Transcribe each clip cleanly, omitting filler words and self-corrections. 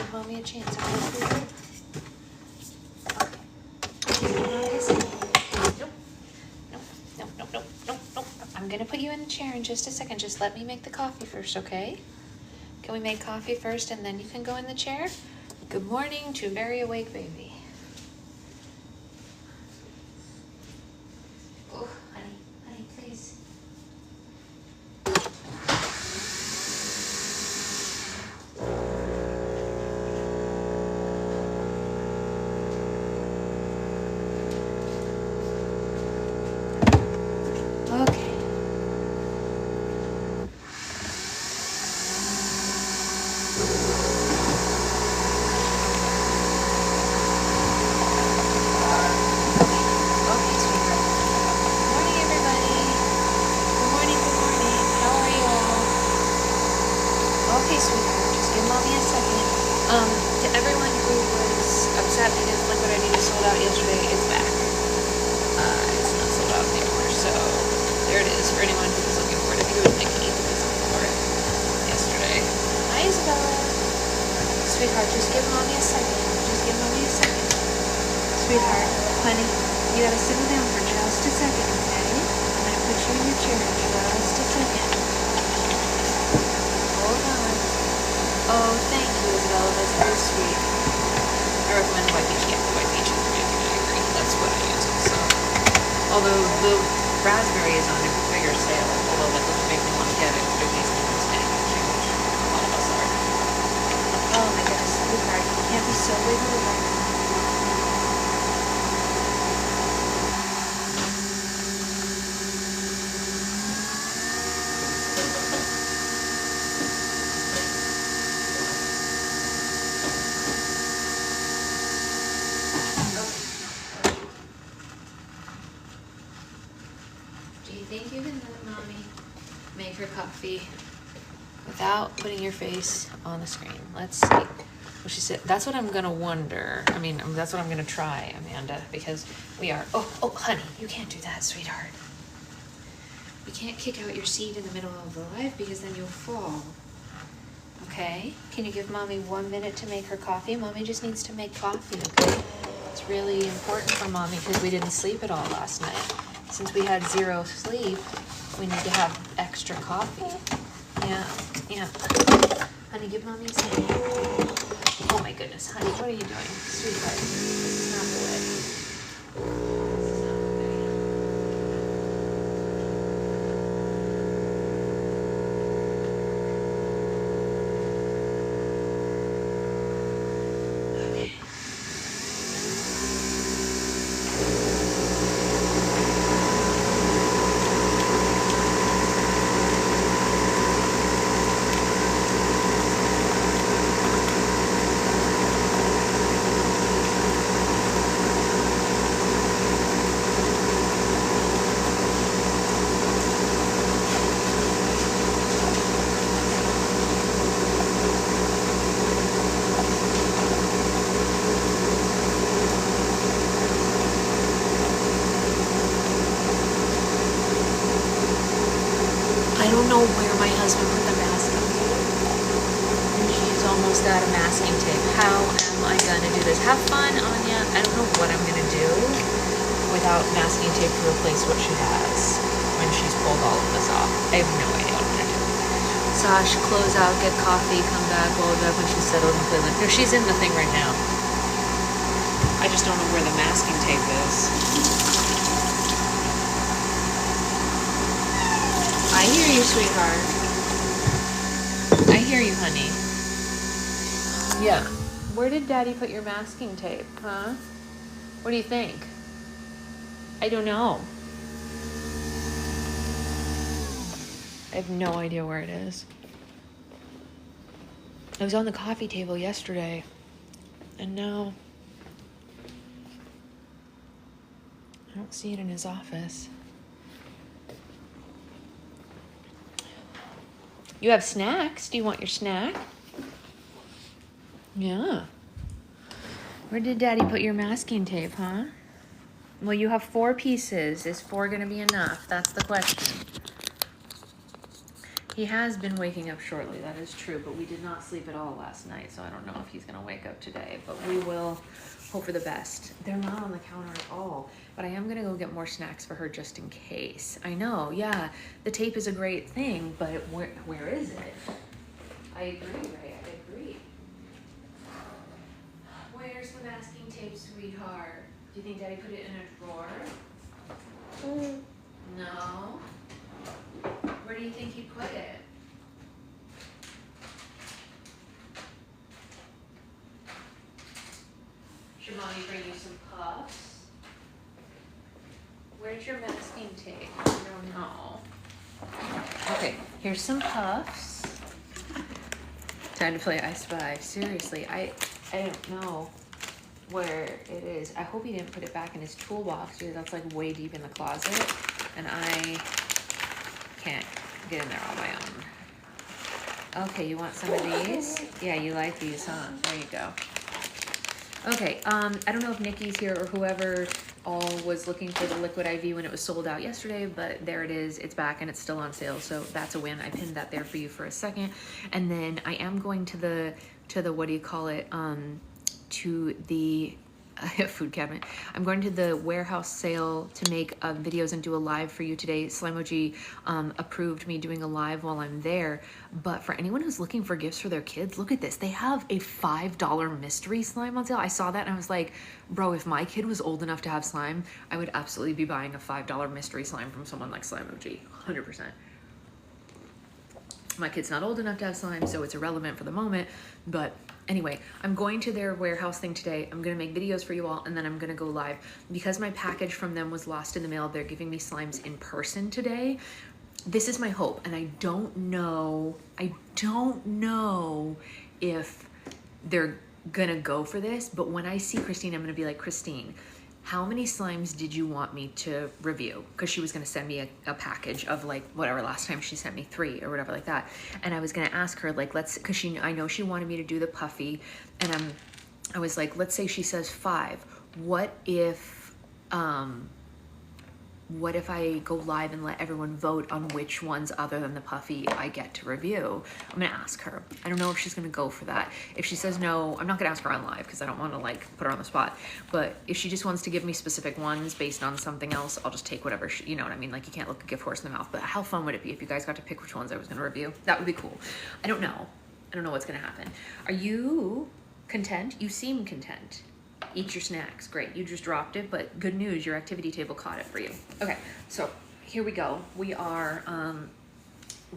give mommy a chance, okay, sweetheart? Nope. Nope. I'm gonna put you in the chair in just a second. Just let me make the coffee first, okay? Can we make coffee first and then you can go in the chair? Good morning to very awake baby. Oh, honey, please. Okay. To everyone who was upset because Liquid ID sold out yesterday, it's back. It's not sold out anymore, so there it is for anyone who was looking for it. I think it was Nikki who was looking for it yesterday. Hi, Isabella. Sweetheart, just give mommy a second. Sweetheart, honey, you gotta sit down for just a second, okay? I'm gonna put you in your chair in just a second. Hold on. Oh, thank you, Isabella. That's very sweet. I recommend white peach. Yeah, the white peach is really good. I agree. That's what I use also. Although the raspberry is on a bigger sale, although that doesn't make me want to get it, but at least it's manufacturing, which a lot of us are. Oh my goodness, sweetheart. You can't be so wiggly right now. Think you can let mommy make her coffee without putting your face on the screen? Let's see. Well, she said, that's what I'm gonna wonder. I mean, that's what I'm gonna try, Amanda, because we are, oh, honey, you can't do that, sweetheart. You can't kick out your seat in the middle of the live because then you'll fall. Okay? Can you give mommy 1 minute to make her coffee? Mommy just needs to make coffee, okay? It's really important for mommy because we didn't sleep at all last night. Since we had 0 sleep, we need to have extra coffee. Yeah. Honey, give mommy a second. Oh my goodness, honey, what are you doing? Sweetheart, this is not the way. I don't know where my husband put the masking tape. And she's almost out of masking tape. How am I gonna do this? Have fun, Anya. I don't know what I'm gonna do without masking tape to replace what she has when she's pulled all of this off. I have no idea what I'm gonna do. Sash, close out, get coffee, come back, we'll be back when she's settled and play with. No, she's in the thing right now. I just don't know where the masking tape is. I hear you, sweetheart. I hear you, honey. Yeah. Where did Daddy put your masking tape, huh? What do you think? I don't know. I have no idea where it is. It was on the coffee table yesterday. And now I don't see it in his office. You have snacks? Do you want your snack? Yeah. Where did Daddy put your masking tape, huh? Well, you have 4 pieces. Is 4 gonna be enough? That's the question. He has been waking up shortly, that is true, but we did not sleep at all last night, so I don't know if he's gonna wake up today, but we will hope for the best. They're not on the counter at all, but I am gonna go get more snacks for her just in case. I know, yeah, the tape is a great thing, but where is it? I agree, Ray, I agree. Where's the masking tape, sweetheart? Do you think Daddy put it in a drawer? No. Where do you think he put it? Should Mommy bring you some puffs? Where's your masking tape? I don't know. Okay, here's some puffs. Time to play I Spy. Seriously, I don't know where it is. I hope he didn't put it back in his toolbox because that's like way deep in the closet and I can't get in there on my own. Okay, you want some of these? Yeah, you like these, huh? There you go. Okay, I don't know if Nikki's here or whoever all was looking for the liquid IV when it was sold out yesterday, but there it is. It's back and it's still on sale, so that's a win. I pinned that there for you for a second. And then I am going to the what do you call it? To the food cabinet. I'm going to the warehouse sale to make videos and do a live for you today. Slimoji approved me doing a live while I'm there. But for anyone who's looking for gifts for their kids, look at this. They have a $5 mystery slime on sale. I saw that and I was like, bro, if my kid was old enough to have slime, I would absolutely be buying a $5 mystery slime from someone like Slimoji, 100%. My kid's not old enough to have slime, so it's irrelevant for the moment. But anyway, I'm going to their warehouse thing today. I'm gonna make videos for you all, and then I'm gonna go live. Because my package from them was lost in the mail, they're giving me slimes in person today. This is my hope, and I don't know if they're gonna go for this, but when I see Christine, I'm gonna be like, Christine, how many slimes did you want me to review? Because she was going to send me a package of like whatever, last time she sent me 3 or whatever like that. And I was going to ask her like, because I know she wanted me to do the puffy, and I was like, let's say she says 5. What if I go live and let everyone vote on which ones other than the puffy I get to review? I'm gonna ask her. I don't know if she's gonna go for that. If she says no, I'm not gonna ask her on live because I don't want to like put her on the spot. But if she just wants to give me specific ones based on something else, I'll just take whatever you know what I mean? Like you can't look a gift horse in the mouth, but how fun would it be if you guys got to pick which ones I was gonna review? That would be cool. I don't know what's gonna happen. Are you content? You seem content. Eat your snacks. Great. You just dropped it, but good news, your activity table caught it for you. Okay, so here we go. We are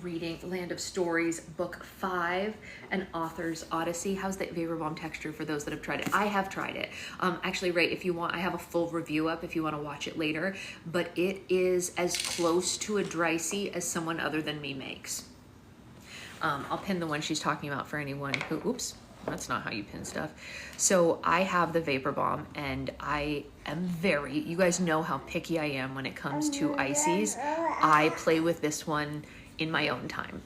reading Land of Stories, Book 5, An Author's Odyssey. How's the Vapor Bomb texture for those that have tried it? I have tried it. Actually, Ray, if you want, I have a full review up if you want to watch it later, but it is as close to a dry sea as someone other than me makes. I'll pin the one she's talking about for anyone who, oops. That's not how you pin stuff. So I have the Vapor Bomb, and I am you guys know how picky I am when it comes to ices. I play with this one in my own time.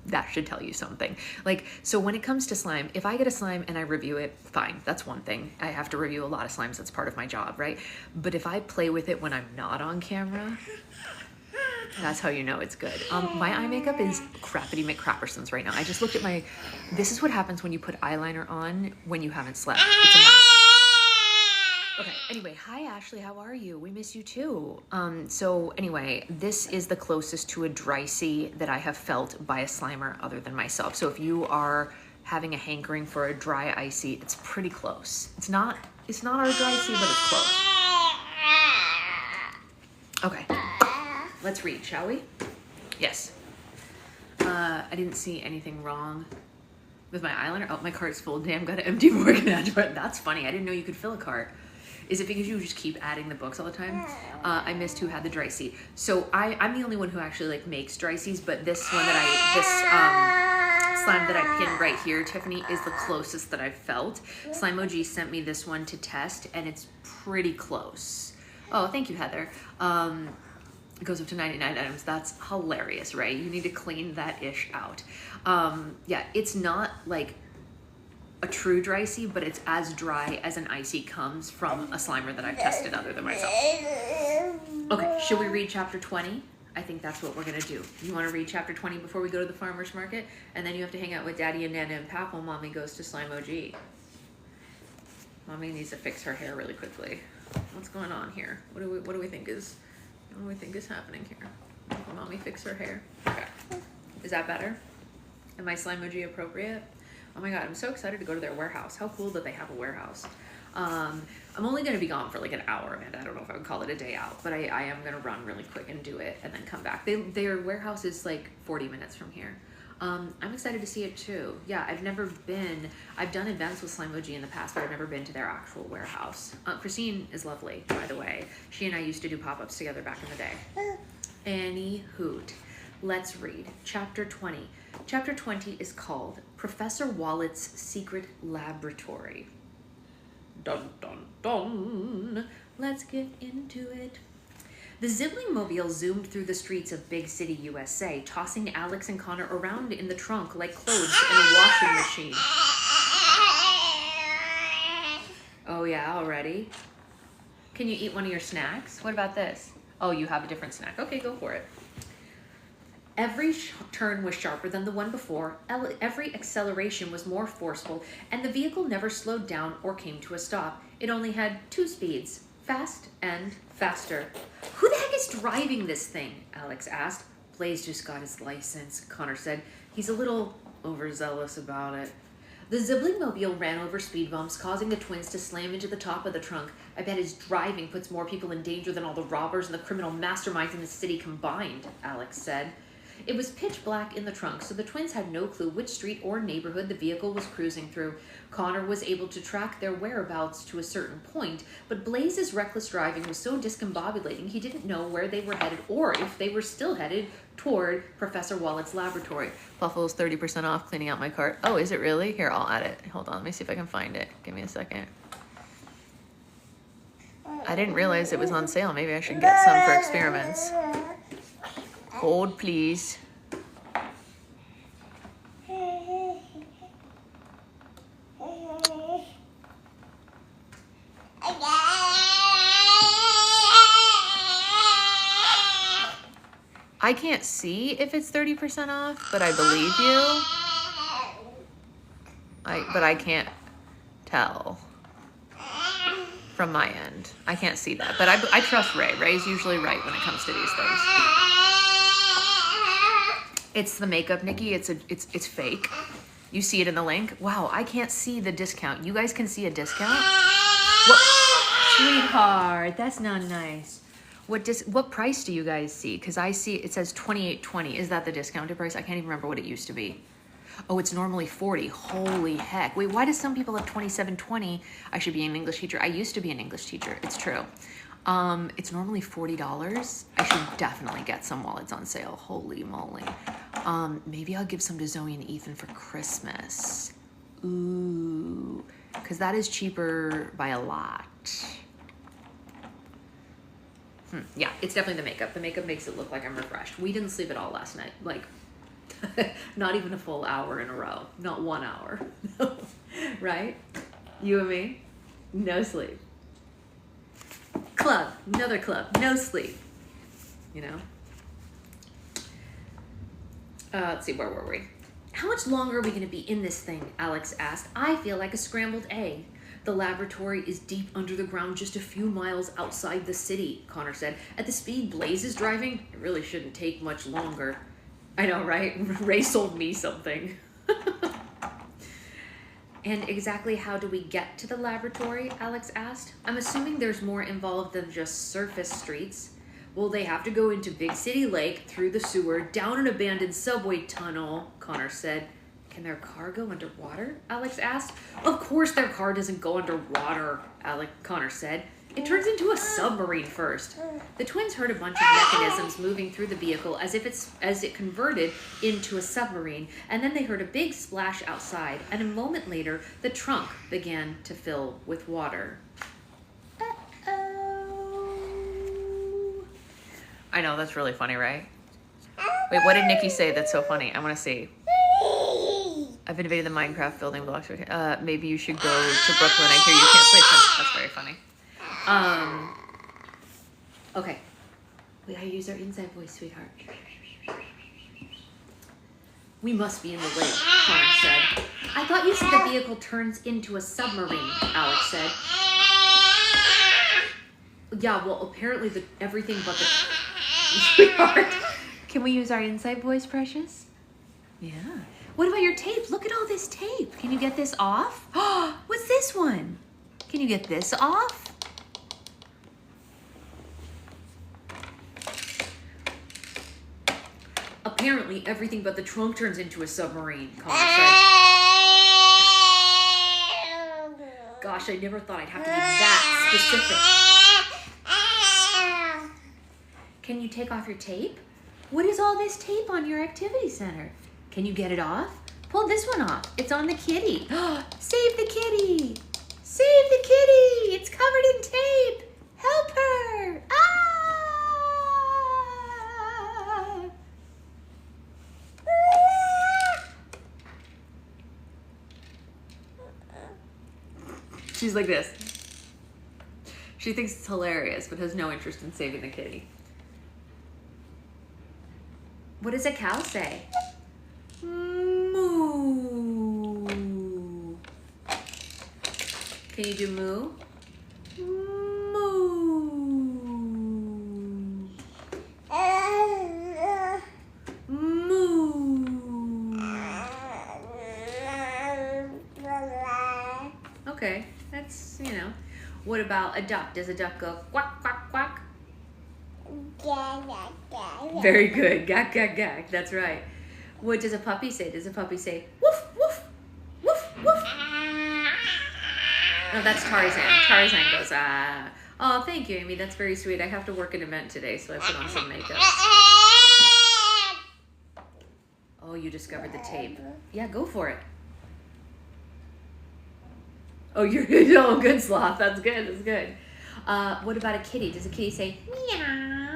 That should tell you something. Like, so when it comes to slime, if I get a slime and I review it, fine, that's one thing. I have to review a lot of slimes, that's part of my job, right? But if I play with it when I'm not on camera, that's how you know it's good. My eye makeup is crappity McCrappersons right now. I just looked at my, this is what happens when you put eyeliner on when you haven't slept. It's a mess. Okay, anyway, hi Ashley, how are you? We miss you too. So anyway, this is the closest to a dry sea that I have felt by a Slimer other than myself. So if you are having a hankering for a dry icy, it's pretty close. It's not our dry sea, but it's close. Okay. Let's read, shall we? Yes. I didn't see anything wrong with my eyeliner. Oh, my cart's full. Damn, got an empty Morgan Edward. That's funny. I didn't know you could fill a cart. Is it because you just keep adding the books all the time? I missed who had the dry sea. So I'm the only one who actually like makes dry seas, but this one that slime that I pinned right here, Tiffany, is the closest that I've felt. Slimoji sent me this one to test, and it's pretty close. Oh, thank you, Heather. It goes up to 99 items. That's hilarious, right? You need to clean that ish out. Yeah, it's not like a true dry sea, but it's as dry as an icy comes from a Slimer that I've tested other than myself. Okay, should we read chapter 20 I think that's what we're gonna do. You wanna read chapter 20 before we go to the farmer's market? And then you have to hang out with Daddy and Nana and Pap while Mommy goes to Slime OG. Mommy needs to fix her hair really quickly. What's going on here? What do we think is happening here? Will Mommy fix her hair? Okay. Is that better? Am I Slime OG appropriate? Oh my God, I'm so excited to go to their warehouse. How cool that they have a warehouse. I'm only going to be gone for like an hour, Amanda. I don't know if I would call it a day out, but I am going to run really quick and do it and then come back. Their warehouse is like 40 minutes from here. I'm excited to see it too. Yeah, I've done events with Slime OG in the past, but I've never been to their actual warehouse. Christine is lovely, by the way. She and I used to do pop-ups together back in the day. Any hoot. Let's read chapter 20. Chapter 20 is called Professor Wallet's Secret Laboratory. Dun, dun, dun. Let's get into it. The Zibling mobile zoomed through the streets of Big City, USA, tossing Alex and Connor around in the trunk like clothes in a washing machine. Oh yeah, already? Can you eat one of your snacks? What about this? Oh, you have a different snack. Okay, go for it. Every turn was sharper than the one before, every acceleration was more forceful, and the vehicle never slowed down or came to a stop. It only had 2 speeds, fast and faster. Who the heck is driving this thing? Alex asked. Blaze just got his license, Connor said. He's a little overzealous about it. The Zibling mobile ran over speed bumps, causing the twins to slam into the top of the trunk. I bet his driving puts more people in danger than all the robbers and the criminal masterminds in the city combined, Alex said. It was pitch black in the trunk, so the twins had no clue which street or neighborhood the vehicle was cruising through. Connor was able to track their whereabouts to a certain point, but Blaze's reckless driving was so discombobulating he didn't know where they were headed or if they were still headed toward Professor Wallet's laboratory. Buffalo's 30% off cleaning out my cart. Oh, is it really? Here, I'll add it. Hold on, let me see if I can find it. Give me a second. I didn't realize it was on sale. Maybe I should get some for experiments. Hold, please. I can't see if it's 30% off, but I believe you. But I can't tell from my end. I can't see that, but I trust Ray. Ray's usually right when it comes to these things. It's the makeup, Nikki. It's fake. You see it in the link. Wow, I can't see the discount. You guys can see a discount? What? Sweetheart, that's not nice. What price do you guys see? Because I see it says $28.20. Is that the discounted price? I can't even remember what it used to be. Oh, it's normally $40. Holy heck. Wait, why do some people have $27.20? I should be an English teacher. I used to be an English teacher. It's true. It's normally $40. I should definitely get some while it's on sale. Holy moly. Maybe I'll give some to Zoe and Ethan for Christmas. Ooh, because that is cheaper by a lot. Yeah, it's definitely the makeup. The makeup makes it look like I'm refreshed. We didn't sleep at all last night. Like, not even a full hour in a row. Not 1 hour. Right? You and me? No sleep. Club. Another club. No sleep. You know? Let's see, where were we? How much longer are we going to be in this thing? Alex asked. I feel like a scrambled egg. The laboratory is deep under the ground just a few miles outside the city, Connor said. At the speed Blaze is driving, it really shouldn't take much longer. I know, right? Ray sold me something. And exactly how do we get to the laboratory? Alex asked. I'm assuming there's more involved than just surface streets. Well, they have to go into Big City Lake, through the sewer, down an abandoned subway tunnel, Connor said. Can their car go underwater? Alex asked. Of course their car doesn't go underwater, Connor said. It turns into a submarine first. The twins heard a bunch of mechanisms moving through the vehicle as it converted into a submarine, and then they heard a big splash outside, and a moment later, the trunk began to fill with water. Uh-oh. I know, that's really funny, right? Wait, what did Nikki say that's so funny? I want to see. I've invaded the Minecraft building blocks. Maybe you should go to Brooklyn. I hear you can't sleep. That's very funny. Okay. We gotta use our inside voice, sweetheart. We must be in the lake, Connor said. I thought you said the vehicle turns into a submarine, Alex said. Yeah, well, apparently everything but the... Sweetheart. Can we use our inside voice, Precious? Yeah. What about your tape? Look at all this tape. Can you get this off? Oh, what's this one? Can you get this off? Apparently, everything but the trunk turns into a submarine, Connor said. Gosh, I never thought I'd have to be that specific. Can you take off your tape? What is all this tape on your activity center? Can you get it off? Pull this one off. It's on the kitty. Save the kitty. Save the kitty. It's covered in tape. Help her. Ah! She's like this. She thinks it's hilarious, but has no interest in saving the kitty. What does a cow say? Moo. Can you do moo? Moo. Moo. Okay, that's, you know. What about a duck? Does a duck go quack, quack, quack? Very good. Gak, gak, gak. That's right. What does a puppy say? Does a puppy say woof, woof, woof, woof? No, that's Tarzan. Tarzan goes, ah. Oh, thank you, Amy. That's very sweet. I have to work an event today, so I put on some makeup. Oh, you discovered the tape. Yeah, go for it. Oh, you're oh, good, Sloth. That's good. That's good. What about a kitty? Does a kitty say meow?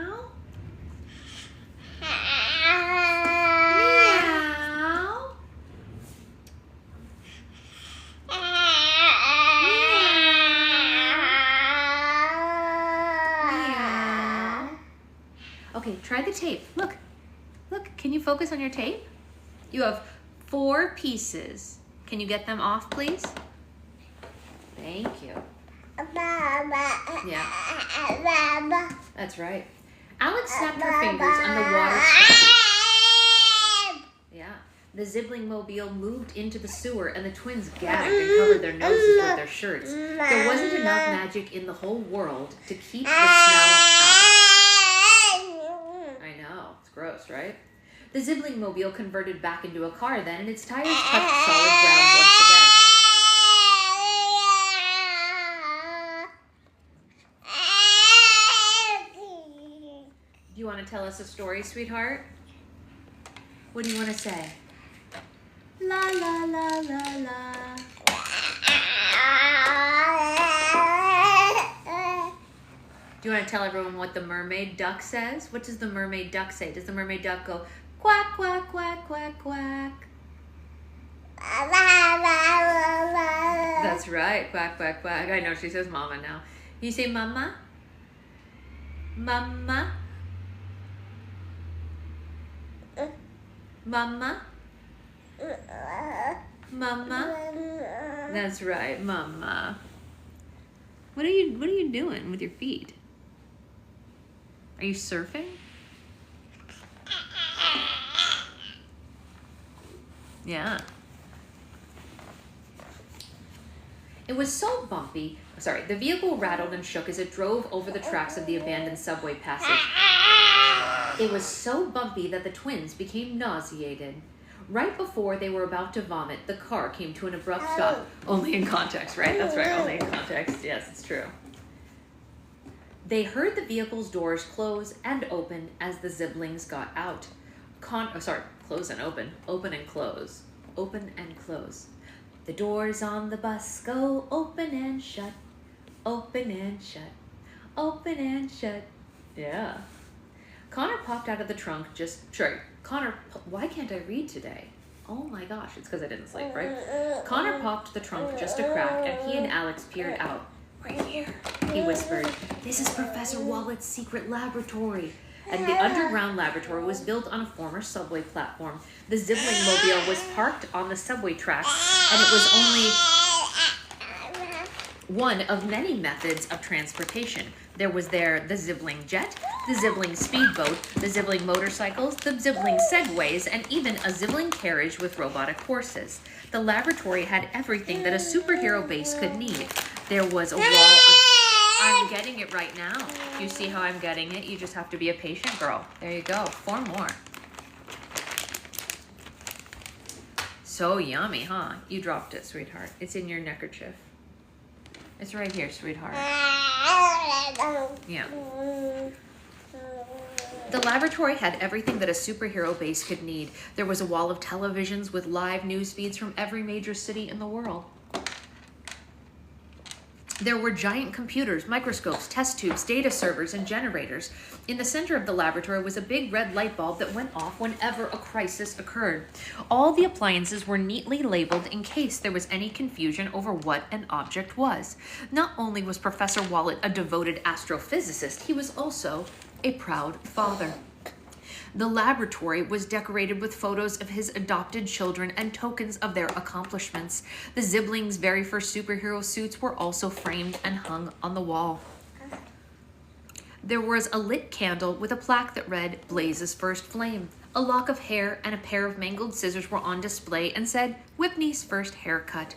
Okay, try the tape. Look. Look, can you focus on your tape? You have 4 pieces. Can you get them off, please? Thank you. Yeah. That's right. Alex snapped her fingers and the water stopped. Yeah. The Zibling mobile moved into the sewer and the twins gagged and covered their noses with their shirts. There wasn't enough magic in the whole world to keep the smell out. I know. It's gross, right? The Zibling mobile converted back into a car then, and its tires touched solid ground once again. Do you want to tell us a story, sweetheart? What do you want to say? La la la la la. Do you want to tell everyone what the mermaid duck says? What does the mermaid duck say? Does the mermaid duck go quack, quack, quack, quack, quack? That's right, quack, quack, quack. I know, she says mama now. You say mama? Mama? Mama? Mama? That's right, mama. What are you doing with your feet? Are you surfing? Yeah. It was so bumpy. Sorry, the vehicle rattled and shook as it drove over the tracks of the abandoned subway passage. It was so bumpy that the twins became nauseated. Right before they were about to vomit, the car came to an abrupt stop. Only in context, right? That's right, only in context. Yes, it's true. They heard the vehicle's doors close and open as the Ziblings got out. Close and open. Open and close. Open and close. The doors on the bus go open and shut. Open and shut. Open and shut. Yeah. Connor popped out of the trunk why can't I read today? Oh my gosh, it's because I didn't sleep, right? Connor popped the trunk just a crack, and he and Alex peered out. Right here, he whispered. This is Professor Wallet's secret laboratory. and the underground laboratory was built on a former subway platform. The Zibling mobile was parked on the subway tracks, and it was only one of many methods of transportation. There was the Zibling jet, the Zibling speedboat, the Zibling motorcycles, the Zibling segways, and even a Zibling carriage with robotic horses. The laboratory had everything that a superhero base could need. There was a wall of... I'm getting it right now. You see how I'm getting it? You just have to be a patient girl. There you go. 4 more. So yummy, huh? You dropped it, sweetheart. It's in your neckerchief. It's right here, sweetheart. Yeah. The laboratory had everything that a superhero base could need. There was a wall of televisions with live news feeds from every major city in the world. There were giant computers, microscopes, test tubes, data servers, and generators. In the center of the laboratory was a big red light bulb that went off whenever a crisis occurred. All the appliances were neatly labeled in case there was any confusion over what an object was. Not only was Professor Wallet a devoted astrophysicist, he was also a proud father. The laboratory was decorated with photos of his adopted children and tokens of their accomplishments. The Ziblings' very first superhero suits were also framed and hung on the wall. There was a lit candle with a plaque that read, "Blaze's First Flame." A lock of hair and a pair of mangled scissors were on display and said, "Whitney's first haircut."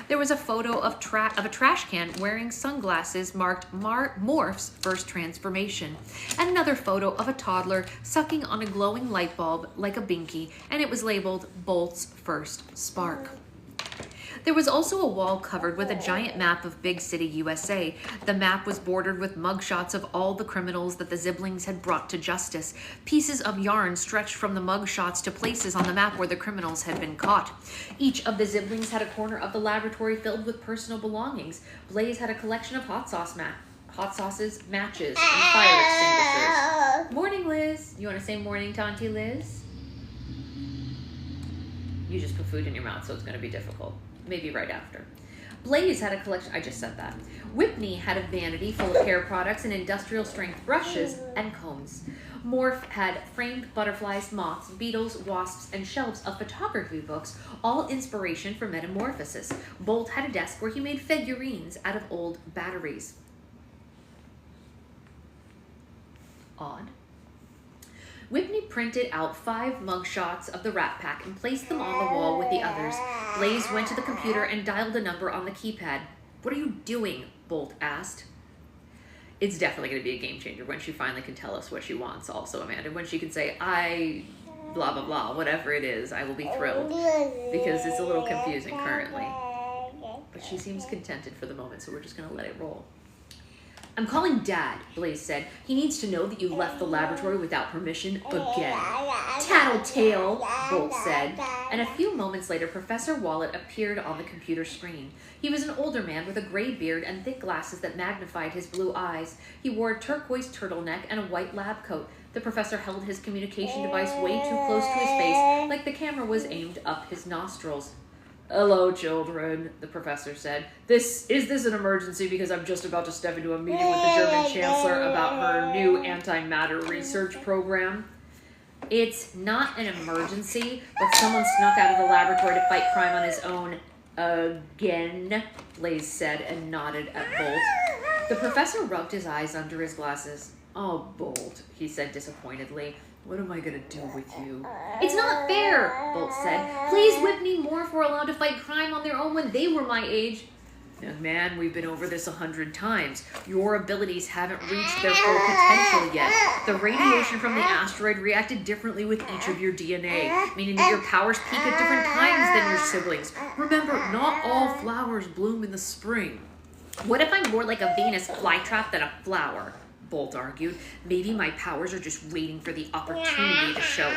There was a photo of a trash can wearing sunglasses marked Morph's first transformation, and another photo of a toddler sucking on a glowing light bulb like a binky, and it was labeled Bolt's first spark. There was also a wall covered with a giant map of Big City, USA. The map was bordered with mugshots of all the criminals that the Ziblings had brought to justice. Pieces of yarn stretched from the mugshots to places on the map where the criminals had been caught. Each of the Ziblings had a corner of the laboratory filled with personal belongings. Blaze had a collection of hot sauces, matches, and fire extinguishers. Morning, Liz. You want to say morning to Auntie Liz? You just put food in your mouth, so it's going to be difficult. Maybe right after. Blaze had a collection, I just said that. Whitney had a vanity full of hair products and industrial strength brushes and combs. Morph had framed butterflies, moths, beetles, wasps, and shelves of photography books, all inspiration for metamorphosis. Bolt had a desk where he made figurines out of old batteries. Odd. Whitney printed out 5 mugshots of the Rat Pack and placed them on the wall with the others. Blaze went to the computer and dialed a number on the keypad. "What are you doing?" Bolt asked. It's definitely going to be a game changer when she finally can tell us what she wants also, Amanda. When she can say, I blah, blah, blah, whatever it is, I will be thrilled. Because it's a little confusing currently. But she seems contented for the moment, so we're just going to let it roll. "I'm calling Dad," Blaze said. "He needs to know that you left the laboratory without permission again." "Tattletale," Bolt said. And a few moments later, Professor Wallet appeared on the computer screen. He was an older man with a gray beard and thick glasses that magnified his blue eyes. He wore a turquoise turtleneck and a white lab coat. The professor held his communication device way too close to his face, like the camera was aimed up his nostrils. "Hello, children," the professor said. Is this an emergency? Because I'm just about to step into a meeting with the German chancellor about her new antimatter research program." "It's not an emergency, but someone snuck out of the laboratory to fight crime on his own again," Blaze said and nodded at Bolt. The professor rubbed his eyes under his glasses. "Oh, Bolt," he said disappointedly. "What am I going to do with you?" "It's not fair," Bolt said. "Please, Whitney and Morph were allowed to fight crime on their own when they were my age." "Young man, we've been over this 100 times. Your abilities haven't reached their full potential yet. The radiation from the asteroid reacted differently with each of your DNA, meaning that your powers peak at different times than your siblings. Remember, not all flowers bloom in the spring." "What if I'm more like a Venus flytrap than a flower?" Bolt argued. "Maybe my powers are just waiting for the opportunity to show up."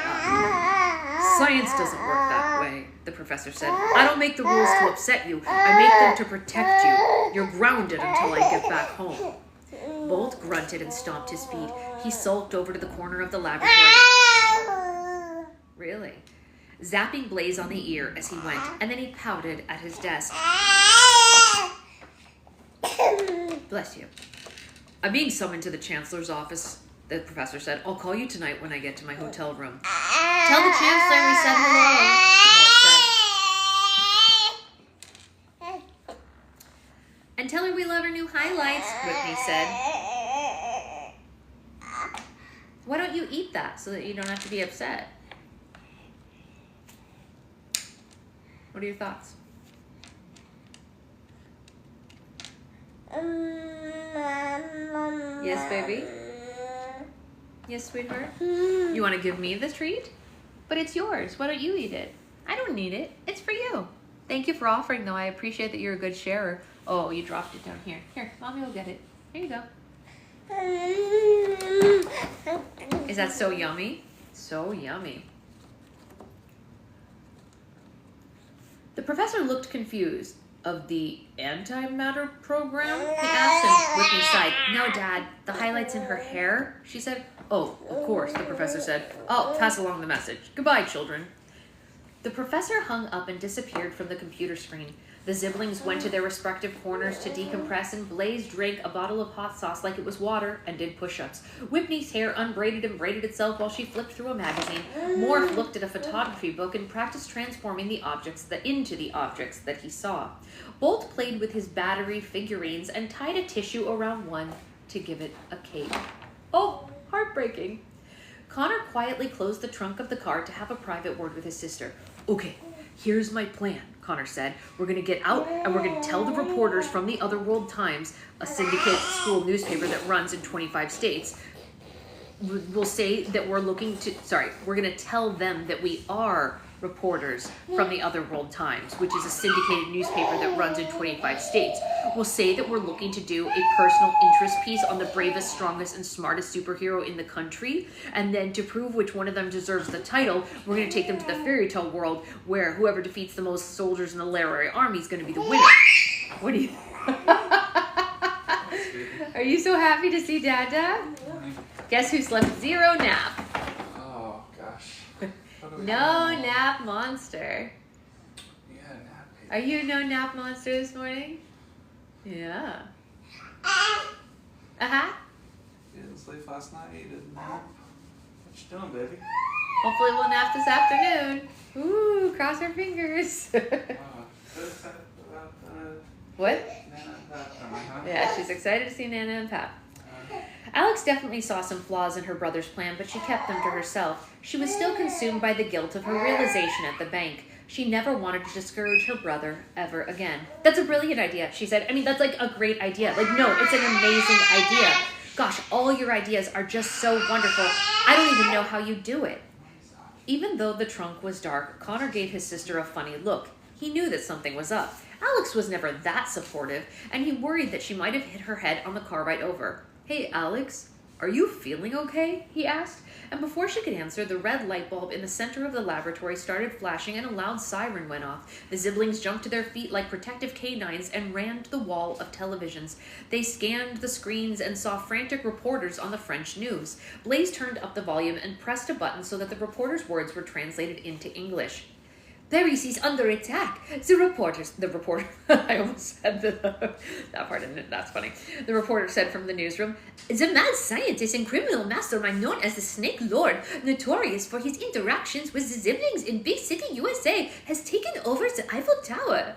"Science doesn't work that way," the professor said. "I don't make the rules to upset you. I make them to protect you. You're grounded until I get back home." Bolt grunted and stomped his feet. He sulked over to the corner of the laboratory. Really? Zapping Blaze on the ear as he went, and then he pouted at his desk. "Bless you. I'm being summoned to the chancellor's office. the professor said. I'll call you tonight when I get to my hotel room. Tell the chancellor we said hello, Morph said. And tell her we love her new highlights, Whitney said. Why don't you eat that so that you don't have to be upset? What are your thoughts? Yes, baby? Yes, sweetheart? You want to give me the treat? But it's yours. Why don't you eat it? I don't need it. It's for you. Thank you for offering, though. I appreciate that you're a good sharer. Oh, you dropped it down here. Here, Mommy will get it. Here you go. Is that so yummy? So yummy. The professor looked confused. Of the antimatter program? He asked, and Whitney sighed. No, Dad, the highlights in her hair, she said. Oh, of course, the professor said. I'll pass along the message. Goodbye, children. The professor hung up and disappeared from the computer screen. The siblings went to their respective corners to decompress, and Blaze drank a bottle of hot sauce like it was water and did push-ups. Whitney's hair unbraided and braided itself while she flipped through a magazine. Morph looked at a photography book and practiced transforming the objects into the objects that he saw. Bolt played with his battery figurines and tied a tissue around one to give it a cape. Oh, heartbreaking. Connor quietly closed the trunk of the car to have a private word with his sister. Okay, here's my plan, Connor said. We're going to get out and we're going to tell the reporters from the Otherworld Times, a syndicate school newspaper that runs in 25 states. We'll say that we're we're going to tell them that we are reporters from the Otherworld Times, which is a syndicated newspaper that runs in 25 states. We'll say that we're looking to do a personal interest piece on the bravest, strongest, and smartest superhero in the country, and then to prove which one of them deserves the title, we're going to take them to the fairy tale world where whoever defeats the most soldiers in the literary army is going to be the winner. What do you Are you so happy to see Dada? Guess who slept 0 nap? Oh, gosh. No nap monster. Yeah, nap. Are you a no nap monster this morning? Yeah. Uh-huh. You didn't sleep last night, you didn't nap. What you doing, baby? Hopefully we'll nap this afternoon. Ooh, cross our fingers. What? Yeah, she's excited to see Nana and Pap. Alex definitely saw some flaws in her brother's plan, but she kept them to herself. She was still consumed by the guilt of her realization at the bank. She never wanted to discourage her brother ever again. That's a brilliant idea, she said. I mean, that's like a great idea. Like, no, it's an amazing idea. Gosh, all your ideas are just so wonderful. I don't even know how you do it. Even though the trunk was dark, Connor gave his sister a funny look. He knew that something was up. Alex was never that supportive, and he worried that she might have hit her head on the car ride over. Hey, Alex, are you feeling okay? He asked. And before she could answer, the red light bulb in the center of the laboratory started flashing and a loud siren went off. The siblings jumped to their feet like protective canines and ran to the wall of televisions. They scanned the screens and saw frantic reporters on the French news. Blaze turned up the volume and pressed a button so that the reporters' words were translated into English. Paris is under attack. The reporter, I almost said that part in it, that's funny. The reporter said from the newsroom, the mad scientist and criminal mastermind known as the Snake Lord, notorious for his interactions with the siblings in Big City, USA, has taken over the Eiffel Tower.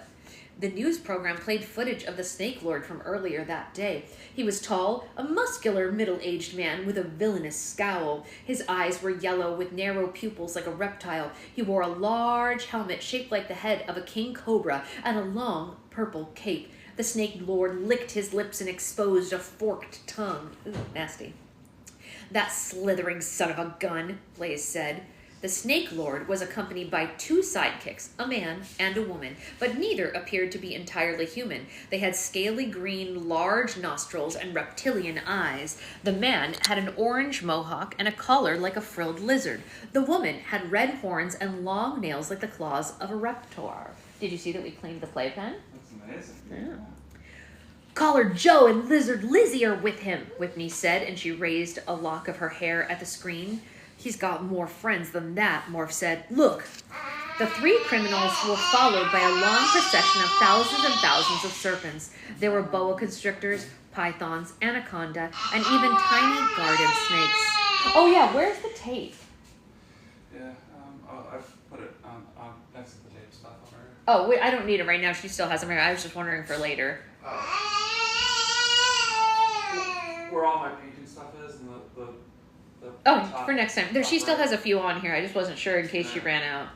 The news program played footage of the Snake Lord from earlier that day. He was tall, a muscular, middle-aged man with a villainous scowl. His eyes were yellow with narrow pupils like a reptile. He wore a large helmet shaped like the head of a king cobra and a long purple cape. The Snake Lord licked his lips and exposed a forked tongue. Ooh, nasty. That slithering son of a gun, Blaze said. The Snake Lord was accompanied by 2 sidekicks, a man and a woman, but neither appeared to be entirely human. They had scaly green, large nostrils and reptilian eyes. The man had an orange mohawk and a collar like a frilled lizard. The woman had red horns and long nails like the claws of a reptar. Did you see that we cleaned the playpen? That's amazing. Yeah. Collar Joe and Lizard Lizzie are with him, Whitney said, and she raised a lock of her hair at the screen. He's got more friends than that, Morph said. Look. The 3 criminals were followed by a long procession of thousands and thousands of serpents. There were boa constrictors, pythons, anaconda, and even tiny garden snakes. Oh yeah, where's the tape? Yeah, I've put it on next to the tape stuff over here. Oh, wait, I don't need it right now. She still has them here. I was just wondering for later. Where all my painting stuff is and the Oh, top, for next time. There, she top still right. has a few on here. I just wasn't sure in case she ran out.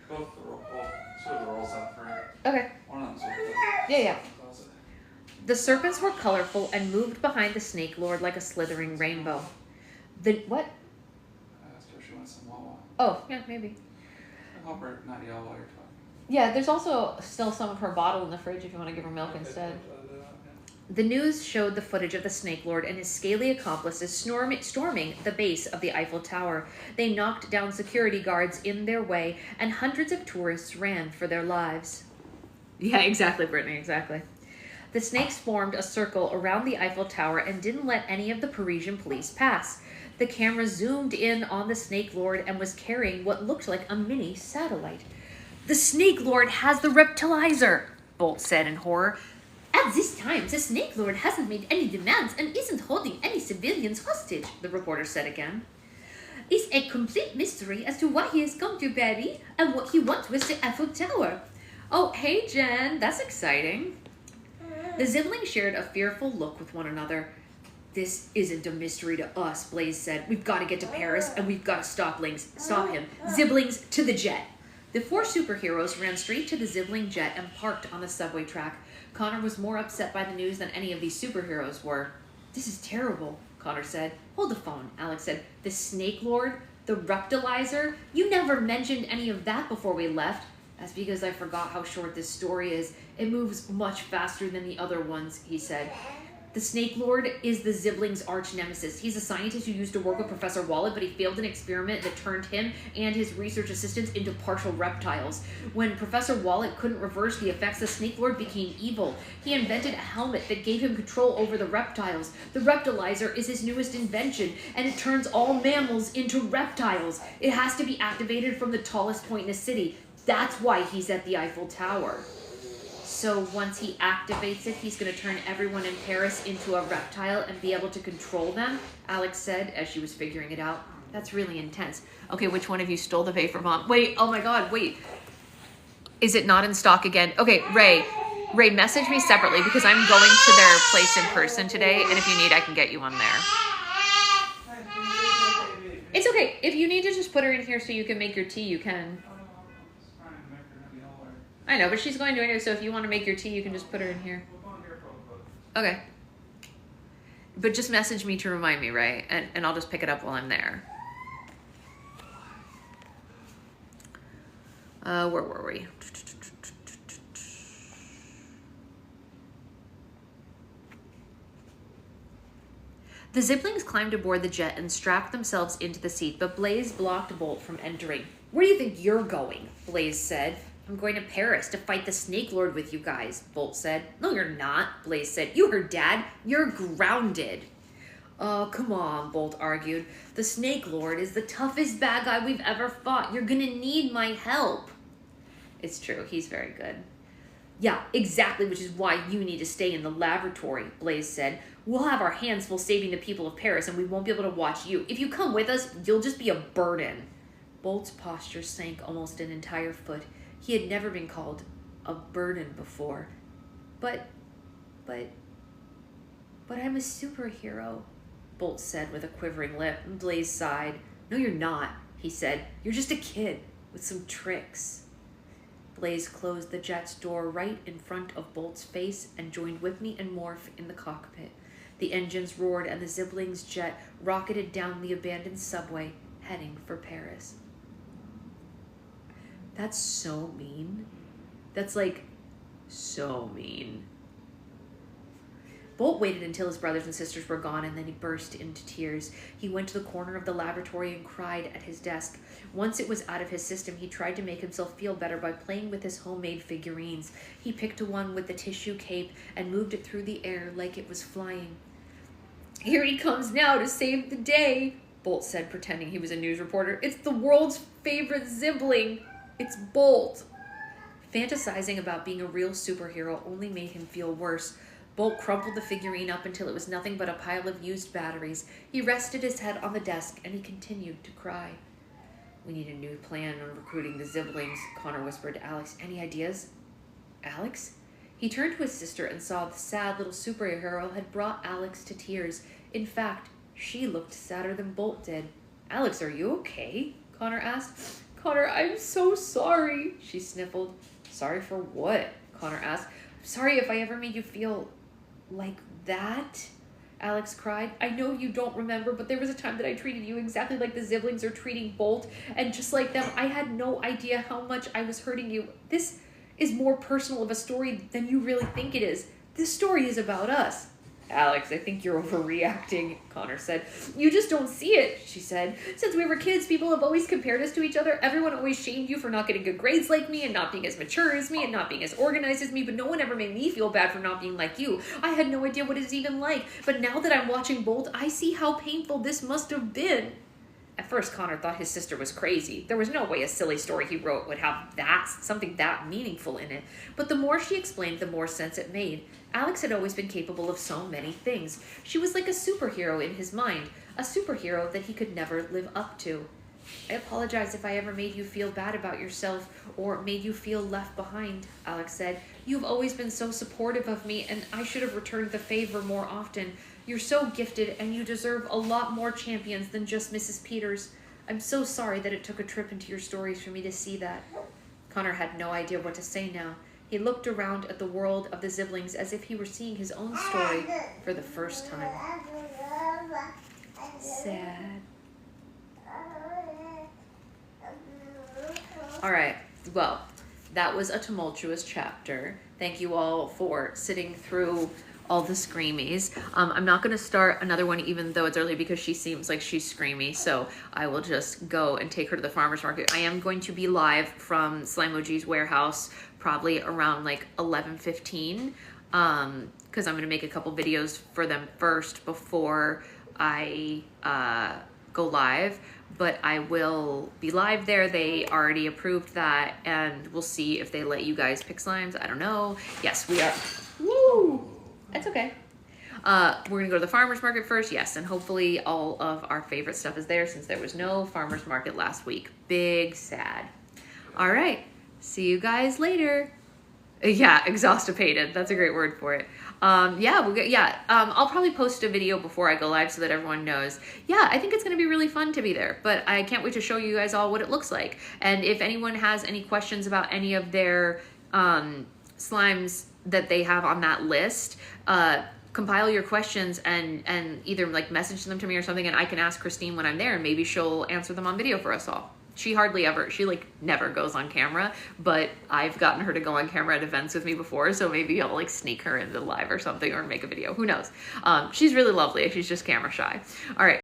Both the roll, well, two of the rolls up for it. Okay. One of them's with the Yeah. closet. The serpents were colorful and moved behind the snake lord like a slithering rainbow. The what? I asked her if she wants some Wawa. Oh, yeah, maybe. I hope her not yell while you're talking. Yeah, there's also still some of her bottle in the fridge if you want to give her milk instead. The news showed the footage of the Snake Lord and his scaly accomplices storming the base of the Eiffel Tower. They knocked down security guards in their way, and hundreds of tourists ran for their lives. Yeah, exactly, Brittany, exactly. The snakes formed a circle around the Eiffel Tower and didn't let any of the Parisian police pass. The camera zoomed in on the Snake Lord and was carrying what looked like a mini satellite. "The Snake Lord has the reptilizer," Bolt said in horror. "At this time, the Snake Lord hasn't made any demands and isn't holding any civilians hostage," the reporter said again. "It's a complete mystery as to why he has come to Paris and what he wants with the Eiffel Tower." Oh, hey, Jen. That's exciting. The siblings shared a fearful look with one another. "This isn't a mystery to us," Blaze said. "We've got to get to Paris, and we've got to stop him. Siblings, to the jet." The four superheroes ran straight to the Zibling jet and parked on the subway track. Connor was more upset by the news than any of these superheroes were. "This is terrible," Connor said. "Hold the phone," Alex said. "The Snake Lord? The Reptilizer? You never mentioned any of that before we left." "That's because I forgot how short this story is. It moves much faster than the other ones," he said. "The Snake Lord is the Zibling's arch nemesis. He's a scientist who used to work with Professor Wallet, but he failed an experiment that turned him and his research assistants into partial reptiles. When Professor Wallet couldn't reverse the effects, the Snake Lord became evil. He invented a helmet that gave him control over the reptiles. The Reptilizer is his newest invention, and it turns all mammals into reptiles. It has to be activated from the tallest point in the city. That's why he's at the Eiffel Tower." "So once he activates it, he's going to turn everyone in Paris into a reptile and be able to control them?" Alex said as she was figuring it out. "That's really intense." "Okay, which one of you stole the Vapor Bomb?" "Wait, oh my god, wait. Is it not in stock again?" "Okay, Ray, message me separately because I'm going to their place in person today, and if you need, I can get you one there." "It's okay. If you need to just put her in here so you can make your tea, you can." "I know, but she's going to anyway, so if you want to make your tea, you can just put her in here." "Okay. But just message me to remind me, right? And I'll just pick it up while I'm there." Where were we? The Ziblings climbed aboard the jet and strapped themselves into the seat, but Blaze blocked Bolt from entering. "Where do you think you're going?" Blaze said. "I'm going to Paris to fight the Snake Lord with you guys," Bolt said. "No, you're not," Blaze said. "You heard Dad. You're grounded." "Oh, come on," Bolt argued. "The Snake Lord is the toughest bad guy we've ever fought. You're gonna need my help." "It's true. He's very good." "Yeah, exactly, which is why you need to stay in the laboratory," Blaze said. "We'll have our hands full saving the people of Paris, and we won't be able to watch you. If you come with us, you'll just be a burden." Bolt's posture sank almost an entire foot. He had never been called a burden before. But I'm a superhero," Bolt said with a quivering lip. Blaze sighed. "No, you're not," he said. "You're just a kid with some tricks." Blaze closed the jet's door right in front of Bolt's face and joined Whitney and Morph in the cockpit. The engines roared and the Zibling's jet rocketed down the abandoned subway, heading for Paris. That's so mean. That's like so mean. Bolt waited until his brothers and sisters were gone, and then he burst into tears. He went to the corner of the laboratory and cried at his desk. Once it was out of his system, he tried to make himself feel better by playing with his homemade figurines. He picked one with the tissue cape and moved it through the air like it was flying. "Here he comes now to save the day," Bolt said, pretending he was a news reporter. "It's the world's favorite sibling. It's Bolt." Fantasizing about being a real superhero only made him feel worse. Bolt crumpled the figurine up until it was nothing but a pile of used batteries. He rested his head on the desk, and he continued to cry. We need a new plan on recruiting the Ziblings, Connor whispered to Alex. Any ideas? Alex? He turned to his sister and saw the sad little superhero had brought Alex to tears. In fact, she looked sadder than Bolt did. Alex, are you okay? Connor asked. Connor, I'm so sorry, she sniffled. Sorry for what? Connor asked. Sorry if I ever made you feel like that, Alex cried. I know you don't remember, but there was a time that I treated you exactly like the Ziblings are treating Bolt, and just like them, I had no idea how much I was hurting you. This is more personal of a story than you really think it is. This story is about us. Alex, I think you're overreacting, Connor said. You just don't see it, she said. Since we were kids, people have always compared us to each other. Everyone always shamed you for not getting good grades like me and not being as mature as me and not being as organized as me, but no one ever made me feel bad for not being like you. I had no idea what it's even like, but now that I'm watching Bolt, I see how painful this must have been. At first, Connor thought his sister was crazy. There was no way a silly story he wrote would have something that meaningful in it. But the more she explained, the more sense it made. Alex had always been capable of so many things. She was like a superhero in his mind, a superhero that he could never live up to. I apologize if I ever made you feel bad about yourself or made you feel left behind, Alex said. You've always been so supportive of me, and I should have returned the favor more often. You're so gifted, and you deserve a lot more champions than just Mrs. Peters. I'm so sorry that it took a trip into your stories for me to see that. Connor had no idea what to say now. He looked around at the world of the Ziblings as if he were seeing his own story for the first time. Sad. All right, well, that was a tumultuous chapter. Thank you all for sitting through all the screamies. I'm not going to start another one even though it's early because she seems like she's screamy, so I will just go and take her to the farmer's market. I am going to be live from Slimoji's warehouse probably around like 11:15 because I'm going to make a couple videos for them first before I go live. But I will be live there. They already approved that, and we'll see if they let you guys pick slimes. I don't know. Yes, we are. Woo! That's okay. We're gonna go to the farmer's market first, yes, and hopefully all of our favorite stuff is there since there was no farmer's market last week. Big sad. All right, see you guys later. Yeah, exhaustipated. That's a great word for it. I'll probably post a video before I go live so that everyone knows. Yeah, I think it's going to be really fun to be there, but I can't wait to show you guys all what it looks like. And if anyone has any questions about any of their slimes that they have on that list, compile your questions and either like message them to me or something, and I can ask Christine when I'm there, and maybe she'll answer them on video for us all. She like never goes on camera, but I've gotten her to go on camera at events with me before, so maybe I'll like sneak her into live or something or make a video. Who knows? She's really lovely. She's just camera shy. All right.